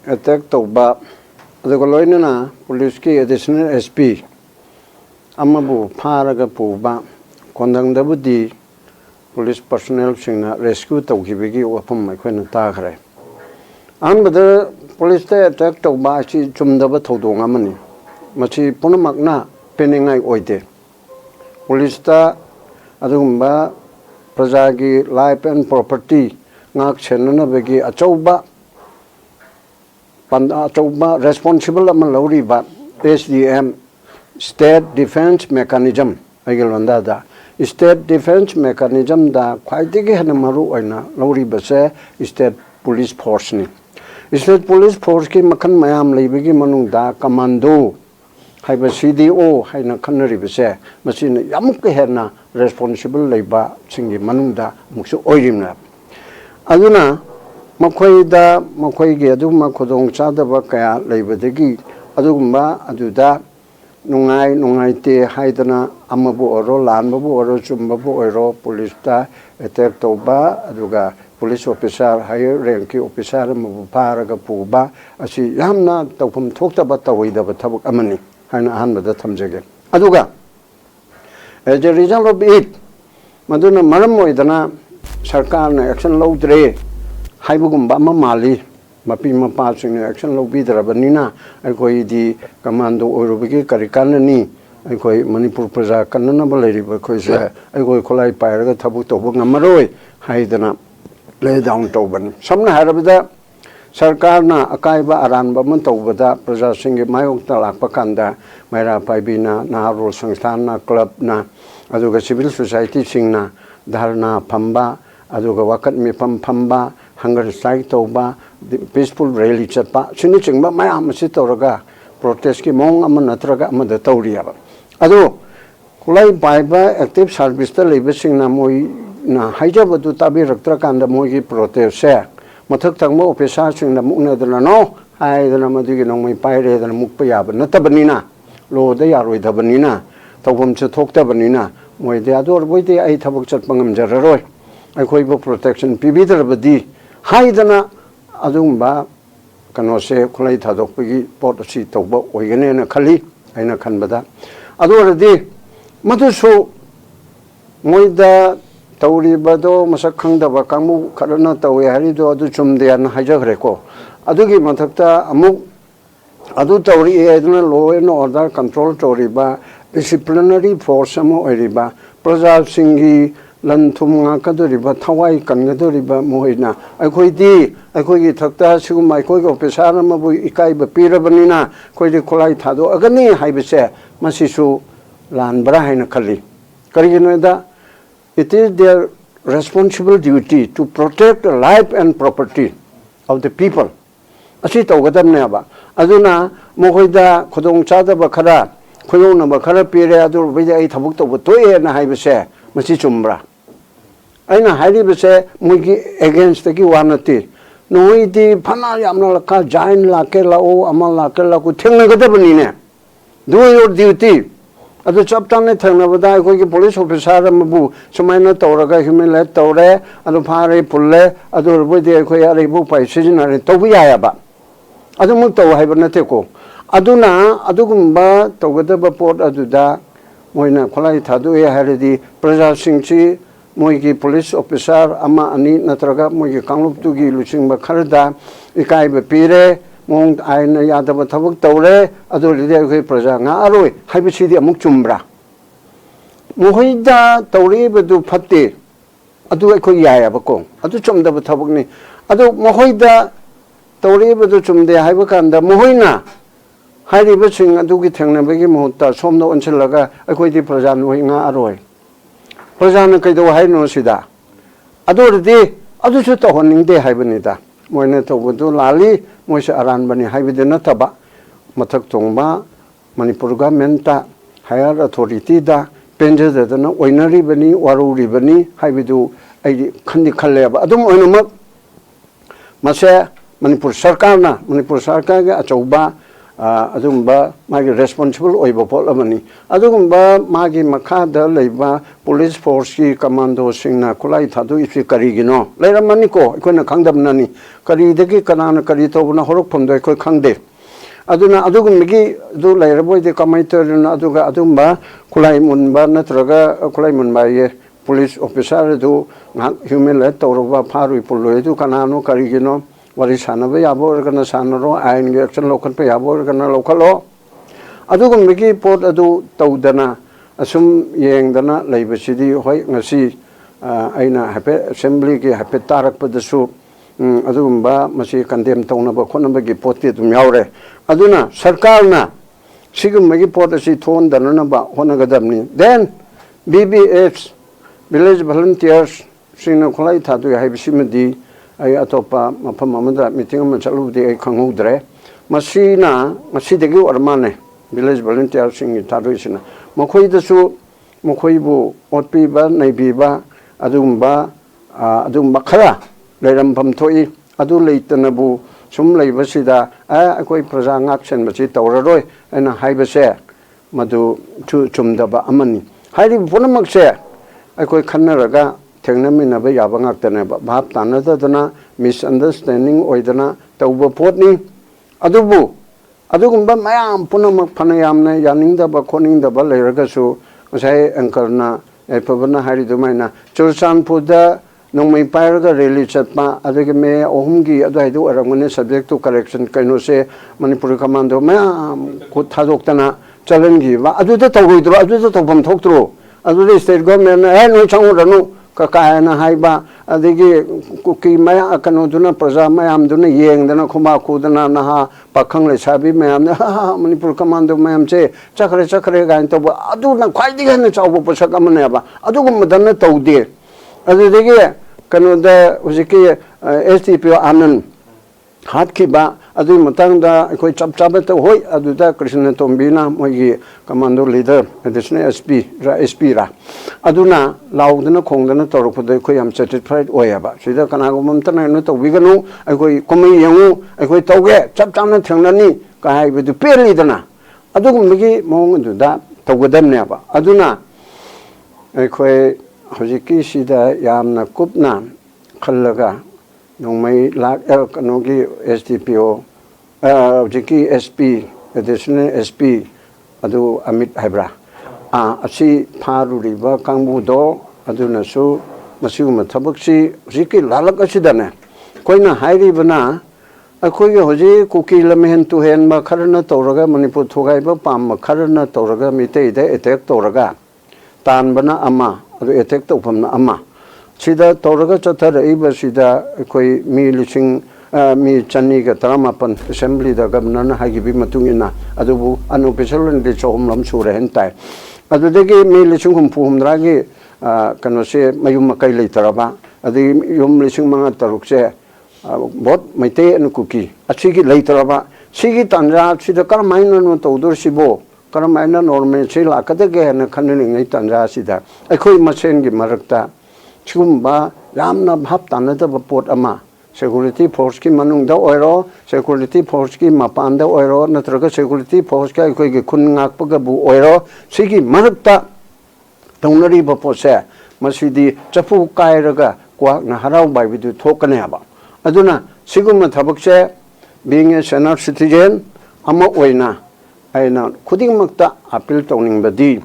attack tauba aduga loinana police ki additional SP amabu pharaga puba kondangdabudi police personnel singna rescue tawkibigi wafam akhona takhre anbada police te attack tauba chi chumdaba thodong amani machi punamakna peningai oide police ta adugumba prajagi life and property ngak chenna begi achauba achauba responsible ama lauriba SDM state defense mechanism agelwanda da state defense mechanism da khwaidigi hana maru oina lauriba se state police force ni state police force ki makhan mayam leibigi manung da commando haiba CDO haina khanriba se masina yamuk hena responsible leiba singi manung da muksu oirimna aduna makhoi aduma khodong chadaba kaya leibadagi adugumba aduda nungai te haidana amabu oro lanbabu oro chumbabu oro police ta attack toba aduga police officer higher rank officer amabu paraga puba asi yamna tawphum thoktaba tawoidaba thabak amani haina ahanbada thamjage aduga as a result of it maduna maram oidana sarkarna action lawdre haibugumba mali mapi mapa sing action lawbidrabanina aikoi di commando orubigi karikanani aikoi manipur praja kanna baleriba khoise aikoi kholai pairaga thabuk tobu ngamaroi haidana lay down toban samna harabada sarkarna akaiba aranba man tobada praja singi mayok talakpa kanda maira paibina naharul sangsthanna club na aduga civil society singna dharna phamba aduga wakat mi phamba hunger strike toba peaceful rally chapa sini chingba mayam si toraga protest ki mong ama natraga ama da tawriya adu kulai baiba active service ta lebesing na moi na haijaba du tabi raktra kanda moi ki protest se mathak tangmo officer sing na mukna dana no hai dana madigi nong mai paire dana mukpa yaba natabanina lo da yaroi dabanina tawbam che thokta banina moi de ador boide ai thabak chat pangam jararoi ai khoi bo protection pibidrabadi haidana adumba kanose khulai thadokpagi pot asi tawba oigane na khali aina khanbada adoradi madusu moida tawribado masak khangdaba kamu kharana tawi harido adu chumde an hajagreko adugi mathakta amuk adu tawri eduna law and order control tawriba disciplinary force amo oiriba praja singi lanthum nga kadoriba thawai kangadoriba moina akhoi thakta sigum akhoi go pesara mabu ikai ba pirabanina khoi de kholai thado agani haibese masisu lanbra haina khali kariginoida it is their responsible duty to protect the life and property of the people asi tawgadamne aba aduna mohoida khodong chadaba khara khoyona ba khara pire adur bide ai thabuk to toye na haibese masi chumbra aina hairibese mugi against the wanati noidi phana yamna laka jain lake lao amal lake la ku thengna gadabani ne do your duty adu chaptane thengna bada ko ki police officer mabu sumaina tawraga human let tawre adu phare pulle adu bode ko yare bu pai sijinare tobu ya ba adu mu taw haibana te ko aduna adugumba tawgadaba port aduda moina kholai thadu ya haridi praja singchi moigi police officer ama ani natraga moigi kanglup tugi luching ba kharda ikai ba pire mong aina yadaba thabuk tawre adu lide khoi praja nga aroi haibisi amuk chumbra mohoida tawre bedu phatte adu khoi yaya ba ko adu chumda ba thabuk ni adu mohoida tawre bedu chumde haiba kanda mohoina hairiba sing adu gi thengna bagi mohta somna onchalaga khoi di praja noi nga aroi Pragyan कईदो हाइनो सिदा अदोरदि अदुसु तोहनिंगदे हाइबनिदा मोइने तोबदु लाली मोइसे अरान बनि हाइबदे नतबा मथक तोंबा Manipur गवर्नमेंटा higher authority दा पेंजददन ओइनरी बनि वारुरी बनि हाइबदु आइदि खंदि खल्लेबा अदुम ओइनमक मसे मणिपुर सरकार के अचौबा ꯑꯗꯨꯒꯨꯝꯕ ꯃꯥꯒꯤ ꯔꯦꯁꯄꯣꯟꯁꯤꯕꯜ ꯑꯣꯏꯕ ꯄꯣꯠ ꯑꯃꯅꯤ ꯑꯗꯨꯒꯨꯝꯕ ꯃꯥꯒꯤ ꯃꯈꯥꯗ ꯂꯩꯕ ꯄꯨꯂꯤꯁ ꯐꯣꯔꯁꯀꯤ ꯀꯃꯥꯟꯗꯣꯁꯤꯡꯅ ꯈꯨꯠꯂꯥꯏ ꯊꯥꯗꯣꯛꯏꯁꯤ ꯀꯔꯤꯒꯤꯅꯣ ꯂꯩꯔꯝꯃꯅꯤꯀꯣ ꯑꯩꯈꯣꯏꯅ ꯈꯪꯗꯕꯅꯅꯤ ꯀꯔꯤꯗꯒꯤ ꯀꯅꯥꯅ ꯀꯔꯤ ꯇꯧꯕꯅꯣ ꯍꯧꯔꯛꯐꯝꯗꯣ ꯑꯩꯈꯣꯏ ꯈꯪꯗꯦ ꯑꯗꯨꯅ ꯑꯗꯨꯒꯨꯝꯕꯒꯤ ꯑꯗꯨ ꯂꯩꯔꯕꯣꯏꯗꯤ 그마이 ꯇꯧꯔꯤꯅꯣ ꯑꯗꯨꯒ ꯑꯗꯨꯝꯕ ꯈꯨꯠꯂꯥꯏ ꯃꯨꯟꯕ ꯅꯠꯇ꯭ꯔꯒ ꯈꯨꯠꯂꯥꯏ ꯃꯨꯟꯕ ꯍꯥꯏꯌꯦ ꯄꯨꯂꯤꯁ ꯑꯣꯐꯤꯁꯥꯔ ꯑꯗꯨ ꯉꯥꯏꯍꯥꯛ ꯍ꯭ꯌꯨꯃꯤꯂꯦꯠ ꯇꯧꯔꯕ ꯐꯥꯔꯨꯏ ꯄꯨꯜꯂꯣꯏ ꯑꯗꯨ ꯀꯅꯥꯅꯣ ꯀꯔꯤꯒꯤꯅꯣ ꯋꯥꯔꯤ ꯁꯥꯟꯅꯕ ꯌꯥꯕ ꯑꯣꯏꯔꯒꯅ ꯁꯥꯟꯅꯔꯣ 아이ꯟꯒꯤ ꯑꯦꯛꯁꯟ ꯂꯧꯈꯠꯄ ꯌꯥꯕ ꯑꯣꯏꯔꯒꯅ ꯂꯧꯈꯠꯂꯣ ꯑꯗꯨꯒꯨꯝꯕꯒꯤ ꯄꯣꯠ ꯑꯗꯨ ꯇꯧꯗꯅ ꯑꯁꯨꯝ ꯌꯦꯡꯗꯅ ꯂꯩꯕꯁꯤꯗꯤ ꯍꯣꯏ ꯉꯁꯤ ꯑꯩꯅ ꯍꯥꯏꯐꯦꯠ ꯑꯦꯁꯦꯝꯕ꯭ꯂꯤꯒꯤ ꯍꯥꯏꯐꯦꯠ ꯇꯥꯔꯛꯄꯗꯁꯨ ꯑꯗꯨꯒꯨꯝꯕ ꯃꯁꯤ ꯀꯟꯗꯦꯝ ꯇꯧꯅꯕ ꯈꯣꯠꯅꯕꯒꯤ ꯄꯣꯠꯇꯤ ꯑꯗꯨꯝ ꯌꯥꯎꯔꯦ ꯑꯗꯨꯅ ꯁꯔꯀꯥꯔꯅ ꯁꯤꯒꯨꯝꯕꯒꯤ ꯄꯣꯠ ꯑꯁꯤ ꯊꯣꯛꯍꯟꯗꯅꯅꯕ ꯍꯣꯠꯅꯒꯗꯕꯅꯤ ꯗꯦꯟ BBS ꯚꯤꯂꯦꯖ ꯚꯣꯂunteers ꯁꯤꯡꯅ ꯈꯨꯠꯂꯥꯏ ꯊꯥꯗꯣꯛꯏ ꯍꯥꯏꯕꯁꯤꯃꯗꯤ ꯑꯩ ꯑꯇꯣꯞꯄ ꯃꯐꯝ ꯑꯃꯗ ꯃꯤꯇꯤꯡ ꯑꯃ ꯆꯠꯂꯨꯕꯗꯤ ꯑꯩ ꯈꯪꯍꯧꯗ꯭ꯔꯦ ꯃꯁꯤꯅ ꯉꯁꯤꯗꯒꯤ ꯑꯣꯏꯔ ꯃꯥꯜꯂꯦ ꯚꯤꯂꯦꯖ ꯚꯣꯂunteersꯁꯤꯡꯒꯤ ꯊꯥꯗꯣꯛꯏꯁꯤꯅ ꯃꯈꯣꯏꯗꯁꯨ ꯃꯈꯣꯏꯕꯨ ꯑꯣꯠꯄꯤꯕ ꯅꯩꯕꯤꯕ ꯑꯗꯨꯒꯨꯝꯕ ꯈꯔ ꯂꯩꯔꯝꯐꯝ ꯊꯣꯛꯏ ꯑꯗꯨ ꯂꯩꯇꯅꯕꯨ ꯁꯨꯝ ꯂꯩꯕꯁꯤꯗ ꯑꯩꯈꯣꯏ ꯄ꯭ꯔꯖꯥ ꯉꯥꯛꯁꯦꯟꯕꯁꯤ ꯇꯧꯔꯔꯣꯏ ꯑꯩꯅ ꯍꯥꯏꯕꯁꯦ ꯃꯗꯨ ꯆꯨꯝꯗꯕ ꯑꯃꯅꯤ ꯍꯥꯏꯔꯤꯕ ꯄꯨꯝꯅꯃꯛꯁꯦ ꯑꯩꯈꯣꯏ ꯈꯟꯅꯔꯒ ꯊꯦꯡꯅꯃꯤꯟꯅꯕ ꯌꯥꯕ ꯉꯥꯛꯇꯅꯦꯕ ꯚꯥꯞ ꯇꯥꯟꯅꯗꯗꯅ ꯃꯤꯁꯑꯟꯗꯔꯁꯇꯦꯟꯗꯤꯡ ꯑꯣꯏꯗꯅ ꯇꯧꯕ ꯄꯣꯠꯅꯤ ꯑꯗꯨꯕꯨ ꯑꯗꯨꯒꯨꯝꯕ ꯃꯌꯥꯝ ꯄꯨꯝꯅꯃꯛ ꯐꯅ ꯌꯥꯝꯅ ꯌꯥꯅꯤꯡꯗꯕ ꯈꯣꯠꯅꯤꯡꯗꯕ ꯂꯩꯔꯒꯁꯨ ꯉꯁꯥꯏ ꯑꯦꯡꯀꯔꯅ ꯌꯥꯏꯐꯕꯅ ꯍꯥꯏꯔꯤꯗꯨꯃꯥꯏꯅ ꯆꯨꯔꯆꯥꯟꯄꯨꯔꯗ ꯅꯣꯡꯃꯩ ꯄꯥꯏꯔꯒ ꯔꯦꯂꯤ ꯆꯠꯄ ꯑꯗꯒꯤ ꯃꯦ 3ꯒꯤ ꯑꯗꯨꯋꯥꯏꯗ ꯑꯣꯏꯔꯝꯒꯅꯤ ꯁꯕꯖꯦꯛ ꯇꯨ ꯀꯔꯦꯛꯁꯟ ꯀꯩꯅꯣꯁꯦ ꯃꯅꯤꯄꯨꯔꯤ ꯀꯃꯥꯟꯗꯣ ꯃꯌꯥꯝ ꯈꯨꯠ ꯊꯥꯗꯣꯛꯇꯅ ꯆꯠꯍꯟꯈꯤꯕ ꯑꯗꯨꯗ ꯇꯧꯔꯣꯏꯗ꯭ꯔꯣ ꯑꯗꯨꯗ ꯇꯧꯐꯝ ꯊꯣꯛꯇ꯭ꯔꯣ ꯑꯗꯨꯗ ꯁ꯭ꯇꯦꯠ ꯒꯣꯔꯃꯦꯟꯅ ꯅꯣꯏ ꯆꯪꯉꯨꯔꯅꯨ ꯀꯥꯏꯅ ꯍꯥꯏꯕ ꯑꯗꯒꯤ ꯀꯨꯀꯤ ꯃꯌꯥꯝ ꯀꯩꯅꯣꯗꯨꯅ ꯄ꯭ꯔꯖꯥ ꯃꯌꯥꯝꯗꯨꯅ ꯌꯦꯡꯗꯅ ꯈꯨꯃꯥꯛ ꯈꯨꯗꯅ ꯅꯍꯥ ꯄꯥꯈꯪ ꯂꯩꯁꯥꯕꯤ ꯃꯌꯥꯝꯅ ꯃꯅꯤꯄꯨꯔ ꯀꯃꯥꯟꯗꯣ ꯃꯌꯥꯝꯁꯦ ꯆꯠꯈ꯭ꯔꯦ ꯀꯥꯏꯅ ꯇꯧꯕ ꯑꯗꯨꯅ ꯈ꯭ꯋꯥꯏꯗꯒꯤ ꯍꯦꯟꯅ ꯆꯥꯎꯕ ꯄꯣꯠꯁꯛ ꯑꯃꯅꯦꯕ ꯑꯗꯨꯒꯨꯝꯕꯗꯅ ꯇꯧꯗꯦ ꯑꯗꯨꯗꯒꯤ ꯀꯩꯅꯣꯗ ꯍꯧꯖꯤꯛꯀꯤ SDPO ꯑꯥꯅꯟ ꯍꯥꯠꯈꯤꯕ ꯑꯗꯨꯒꯤ ꯃꯇꯥꯡꯗ ꯑꯩꯈꯣꯏ ꯆꯞ ꯆꯥꯕ ꯍꯣꯏ ꯑꯗꯨꯗ ꯀ꯭ꯔꯤꯁꯅ ꯇꯣꯝꯕꯤꯅ ꯃꯣꯏꯒꯤ ꯀꯃꯥꯟꯗꯣ ꯂꯤꯗꯔ ꯑꯦꯗꯤꯁꯅꯦꯜ SP ꯔꯥ ꯑꯗꯨꯅ ꯂꯥꯎꯗꯅ ꯈꯣꯡꯗꯅ ꯇꯧꯔꯛꯄꯗ ꯑꯩꯈꯣই ꯌꯥꯝ ꯁꯦꯇꯤꯁꯐꯥꯏꯗ ꯑꯣꯏꯌꯦꯕ ꯁꯤꯗ ꯀꯅꯥꯒꯨꯝꯕ ꯑꯃꯇꯅ ꯀꯩꯅꯣ ꯇꯧꯕꯤꯒꯅꯨ ꯑꯩꯈꯣꯏ ꯀꯨꯝꯍꯩ ꯌꯦꯡꯉꯨ ꯑꯩꯈꯣꯏ ꯇꯧꯒꯦ ꯆꯞ ꯆꯥꯅ ꯊꯦꯡꯅꯅꯤ ꯀ ꯍꯥꯏꯕꯗꯨ ꯄꯦꯜꯂꯤꯗꯅ ꯑꯗꯨꯒꯨꯝꯕꯒꯤ ꯃꯑꯣꯡ ꯑꯗꯨꯗ ꯇꯧꯒꯗꯕꯅꯦꯕ ꯑꯗꯨꯅ ꯑꯩꯈꯣꯏ ꯍꯧꯖꯤꯛꯀꯤ ꯁꯤꯗ ꯌꯥꯝꯅ ꯀꯨꯞꯅ ꯈꯜꯂꯒ ꯅꯣꯡꯃꯩ ꯀꯩꯅꯣꯒꯤ SDPO ꯍꯧꯖꯤꯛꯀꯤ SP ꯑꯦꯗꯤꯁꯅꯦꯜ SP ꯑꯗꯨ ꯑꯃꯤꯠ ꯍꯥꯏꯕ꯭ꯔꯥ ꯑꯁꯤ ꯐꯥꯔꯨꯔꯤꯕ ꯀꯥꯡꯕꯨꯗꯣ ꯑꯗꯨꯅꯁꯨ ꯃꯁꯤꯒꯨꯝꯕ ꯊꯕꯛꯁꯤ ꯍꯧꯖꯤꯛꯀꯤ ꯂꯥꯜꯂꯛ ꯑꯁꯤꯗꯅꯦ ꯑꯩꯈꯣꯏꯅ ꯍꯥꯏꯔꯤꯕꯅ ꯑꯩꯈꯣꯏꯒꯤ ꯍꯧꯖꯤꯛ ꯀꯨꯀꯤ ꯂꯝꯍꯦꯟ ꯇꯨꯍꯦꯟꯕ ꯈꯔꯅ ꯇꯧꯔꯒ ꯃꯅꯤꯄꯨꯔ ꯊꯨꯒꯥꯏꯕ ꯄꯥꯝꯕ ꯈꯔꯅ ꯇꯧꯔꯒ ꯃꯤꯇꯩꯗ ꯑꯦꯇꯦꯛ ꯇꯧꯔꯒ ꯇꯥꯟꯕꯅ ꯑꯃ ꯑꯗꯨ ꯑꯦꯇꯦꯛ ꯇꯧꯐꯝꯅ ꯑꯃ ꯁꯤꯗ ꯇꯧꯔꯒ ꯆꯠꯊꯔꯛꯏꯕꯁꯤꯗ ꯑꯩꯈꯣꯏ ꯃꯤ 1,219 ꯑꯦꯁꯦꯝꯕ꯭ꯂꯤꯗ ꯒꯕꯔꯅꯔꯅ ꯍꯥꯏꯈꯤꯕꯒꯤ ꯃꯇꯨꯡ ꯏꯟꯅ ꯑꯗꯨꯕꯨ ꯑꯟꯑꯣꯐꯤꯁꯤꯌꯦꯜ ꯑꯣꯏꯅꯗꯤ 300 ꯁꯨꯔꯦ ꯍꯥꯏꯅ ꯇꯥꯏ ꯑꯗꯨꯗꯒꯤ ꯃꯤ 1,000,000 ꯀꯩꯅꯣꯁꯦ ꯃꯌꯨꯝ ꯃꯀꯩ ꯂꯩꯇꯔꯕ ꯑꯗꯒꯤ ꯌꯨꯝ 5,000-6,000 ꯕꯣꯠ ꯃꯩꯇꯩ ꯑꯅ ꯀꯨꯀꯤ ꯑꯁꯤꯒꯤ ꯂꯩꯇꯔꯕ ꯁꯤꯒꯤ ꯇꯥꯟꯖꯥꯁꯤꯗ ꯀꯔꯝꯍꯥꯏꯅ ꯇꯧꯗꯣꯔꯤꯁꯤꯕꯣ ꯀꯔꯝꯍꯥꯏꯅ ꯅꯣꯔꯃꯦꯜꯁꯤ ꯂꯥꯛꯀꯗꯒꯦ ꯍꯥꯏꯅ ꯈꯟꯅꯔꯤꯉꯩ ꯇꯥꯟꯖꯥꯁꯤꯗ ꯑꯩꯈꯣꯏ ꯃꯁꯦꯟꯒꯤ ꯃꯔꯛꯇ ꯁꯤꯒꯨꯝꯕ ꯌꯥꯝꯅ ꯚꯥꯞ ꯇꯥꯟꯅꯗꯕ ꯄꯣꯠ ꯑꯃ ꯁꯦꯀꯨꯔꯤꯇꯤ ꯐꯣꯔꯁꯀꯤ ꯃꯅꯨꯡꯗ ꯑꯣꯏꯔꯣ ꯁꯦꯀꯨꯔꯤꯇꯤ ꯐꯣꯔꯁꯀꯤ ꯃꯄꯥꯟꯗ ꯑꯣꯏꯔꯣ ꯅꯠꯇ꯭ꯔꯒ ꯁꯦꯀꯨꯔꯤꯇꯤ ꯐꯣꯔꯁꯀ ꯑꯩꯈꯣꯏꯒꯤ ꯈꯨꯟ ꯉꯥꯛꯄꯒꯕꯨ ꯑꯣꯏꯔꯣ ꯁꯤꯒꯤ ꯃꯔꯛꯇ ꯇꯧꯅꯔꯤꯕ ꯄꯣꯠꯁꯦ ꯃꯁꯤꯗꯤ ꯆꯐꯨ ꯀꯥꯏꯔꯒ ꯀ꯭ꯋꯥꯛꯅ ꯍꯔꯥꯎꯕ ꯍꯥꯏꯕꯗꯨ ꯊꯣꯛꯀꯅꯦꯕ ꯑꯗꯨꯅ ꯁꯤꯒꯨꯝꯕ ꯊꯕꯛꯁꯦ being a senior citizen ama oina aina khudingmakta appeal tawningbadi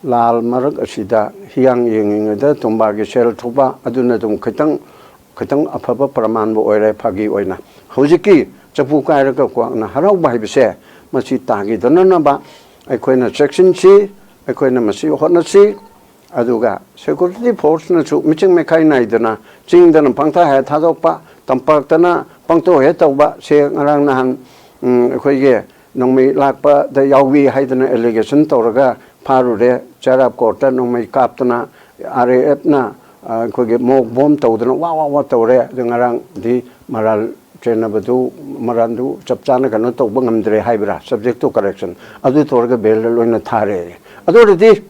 lal marak asida hiyang yengingada tumbagi sel thoba aduna dum khitang afaba praman bo oire phagi oina hojiki chapu kairaga ko na harau bai bise masi tagi danana ba aikoina section si aikoina masi hotna si aduga security force na chu miching mekai naidana chingdana pangtha ha thadokpa tampaktana pangto he tawba se ngarang nahan aikoige nongmei lakpa da yawi haidana allegation tawraga farure charap court nongmei kaptana RAF na aikoige mok bom tawdana wa tawre ngarang di maral Chenabadu Marandu Chapchana cannot talk Bangamdre Hybra, subject to correction. Adu Torga Bell in a Tare. Adority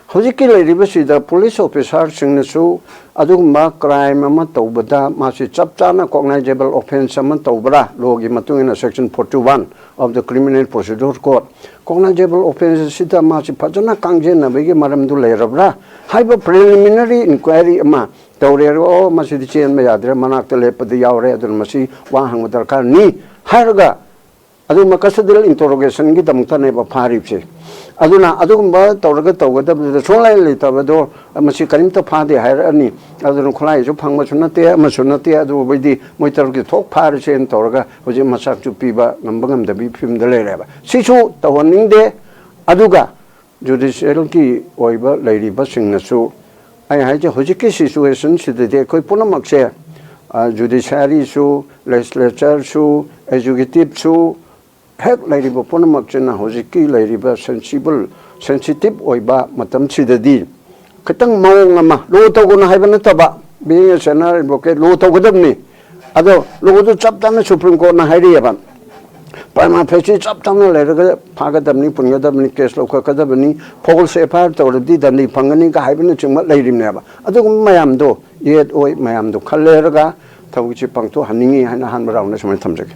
ꯍꯧꯖꯤꯛꯀꯤ ꯂꯩꯔꯤꯕꯁꯤꯗ police ꯑꯣꯐꯤꯁꯥꯔꯁꯤꯡꯅꯁꯨ ꯑꯗꯨꯒꯨꯝꯕ crime ꯑꯃ ꯇꯧꯕꯗ ꯃꯥꯁꯤ ꯆꯞ ꯆꯥꯅ ꯀꯣꯒꯅꯥꯏꯖꯦꯕꯜ offence ꯑꯃ ꯇꯧꯕ꯭ꯔꯥ ꯂꯣꯒꯤ ꯃꯇꯨꯡ ꯏꯟꯅ section 41 of the criminal procedure code cognizable offence ꯑꯁꯤꯗ ꯃꯥꯁꯤ ꯐꯖꯅ ꯀꯥꯡꯖꯦꯟꯅꯕꯒꯤ ꯃꯔꯝꯗꯨ ꯂꯩꯔꯕ꯭ꯔꯥ ꯍꯥꯏꯕ ꯄ꯭ꯔꯤꯂꯤꯃꯤꯅꯔꯤ ꯏꯟꯀ꯭ꯋꯥꯏꯔꯤ ꯑꯃ ꯇꯧꯔꯦ ꯑꯣ ꯃꯁꯤꯗꯤ ꯆꯦꯟꯕ ꯌꯥꯗ꯭ꯔꯦ ꯃꯅꯥꯛꯇ ꯂꯦꯞꯄꯗꯤ ꯌꯥꯎꯔꯦ ꯑꯗꯨꯅ ꯃꯁꯤ ꯋꯥ ꯍꯪꯕ ꯗꯔꯀꯥꯔꯅꯤ ꯍꯥꯏꯔꯒ ꯑꯗꯨꯒꯨꯝꯕ ꯀꯁꯇꯗꯤꯌꯦꯜ ꯏꯟꯇꯔꯣꯒꯦꯁꯟꯒꯤꯗꯃꯛꯇꯅꯦꯕ ꯐꯥꯔꯤꯕꯁꯦ ꯑꯗꯨꯅ ꯑꯗꯨꯒꯨꯝꯕ ꯇꯧꯒꯗꯕꯗꯨꯗ ꯁꯨꯡꯂꯩ ꯂꯩꯇꯕꯗꯣ ꯃꯁꯤ ꯀꯔꯤꯝꯇ ꯐꯥꯗꯦ ꯍꯥꯏꯔꯛꯑꯅꯤ ꯑꯗꯨꯅ ꯈꯨꯠꯂꯥꯏꯁꯨ ꯐꯪꯕꯁꯨ ꯅꯠꯇꯦ ꯑꯃꯁꯨ ꯅꯠꯇꯦ ꯑꯗꯨꯕꯨꯗꯤ ꯃꯣꯏ ꯇꯔꯨꯛꯀꯤ ꯊꯣꯛ ꯐꯥꯔꯁꯦꯅ ꯇꯧꯔꯒ ꯍꯧꯖꯤꯛ ꯃꯆꯥꯛꯁꯨ ꯄꯤꯕ ꯉꯝꯕ ꯉꯝꯗꯕꯤ ꯐꯤꯕꯝꯗ ꯂꯩꯔꯦꯕ ꯁꯤꯁꯨ ꯇꯧꯍꯟꯅꯤꯡꯗꯦ ꯑꯗꯨꯒ ꯖꯨꯗꯤꯁꯤꯌꯦꯜꯒꯤ ꯑꯣꯏꯕ ꯂꯩꯔꯤꯕꯁꯤꯡꯅꯁꯨ ꯑꯩ ꯍꯥꯏꯁꯦ ꯍꯧꯖꯤꯛꯀꯤ ꯁꯤꯆꯨꯋꯦꯁꯟꯁꯤꯗꯗꯤ ꯑꯩꯈꯣꯏ ꯄꯨꯝꯅꯃꯛꯁꯦ ꯖꯨꯗꯤꯁꯤꯌꯥꯔꯤꯁꯨ ꯂꯦꯖꯤꯁꯂꯦꯆꯔꯁꯨ ꯑꯦꯖꯨꯀꯦꯇꯤꯞꯁꯨ ꯍꯦꯛ ꯂꯩꯔꯤꯕ ꯄꯨꯝꯅꯃꯛꯁꯤꯅ ꯍꯧꯖꯤꯛꯀꯤ ꯂꯩꯔꯤꯕ ꯁꯦꯟꯁꯤꯇꯤꯞ ꯑꯣꯏꯕ ꯃꯇꯝꯁꯤꯗꯗꯤ ꯈꯤꯇꯪ ꯃꯑꯣꯡ ꯑꯃ ꯂꯣ ꯇꯧꯒꯅꯨ ꯍꯥꯏꯕ ꯅꯠꯇꯕ ꯕꯤꯡ ꯑꯦ ꯁꯦꯅꯤꯌꯔ ꯑꯦꯗꯚꯣꯀꯦꯠ ꯂꯣ ꯇꯧꯒꯗꯕꯅꯤ ꯑꯗꯣ ꯂꯣꯗꯨ ꯆꯞ ꯆꯥꯅ ꯁꯨꯄ꯭ꯔꯤꯝ ꯀꯣꯔꯠꯅ ꯍꯥꯏꯔꯤꯑꯦꯕ ꯄ꯭ꯔꯃꯥ ꯐꯦꯁꯤ ꯆꯞ ꯆꯥꯅ ꯂꯩꯔꯒ ꯐꯥꯒꯗꯕꯅꯤ ꯄꯨꯟꯒꯗꯕꯅꯤ ꯀꯦꯁ ꯂꯧꯈꯠꯀꯗꯕꯅꯤ ꯐꯣꯜꯁ ꯑꯦꯐ ꯑꯥꯏ ꯑꯥꯔ ꯇꯧꯔꯗꯤ ꯗꯟꯗꯤ ꯐꯪꯒꯅꯤꯒ ꯍꯥꯏꯕꯅꯆꯤꯡꯕ ꯂꯩꯔꯤꯕꯅꯦꯕ ꯑꯗꯨꯒꯨꯝꯕ ꯃꯌꯥꯝꯗꯣ ꯌꯦꯠ ꯑꯣꯏ ꯃꯌꯥꯝꯗꯣ ꯈꯜꯂꯦꯔꯒ ꯊꯕꯛꯁꯤ ꯄꯥꯡꯊꯣꯛꯍꯟꯅꯤꯡꯉꯤ ꯍꯥꯏꯅ ꯑꯍꯥꯟꯕ ꯔꯥꯎꯟꯗ ꯁꯨꯃꯥꯏꯅ ꯊꯝꯖꯒꯦ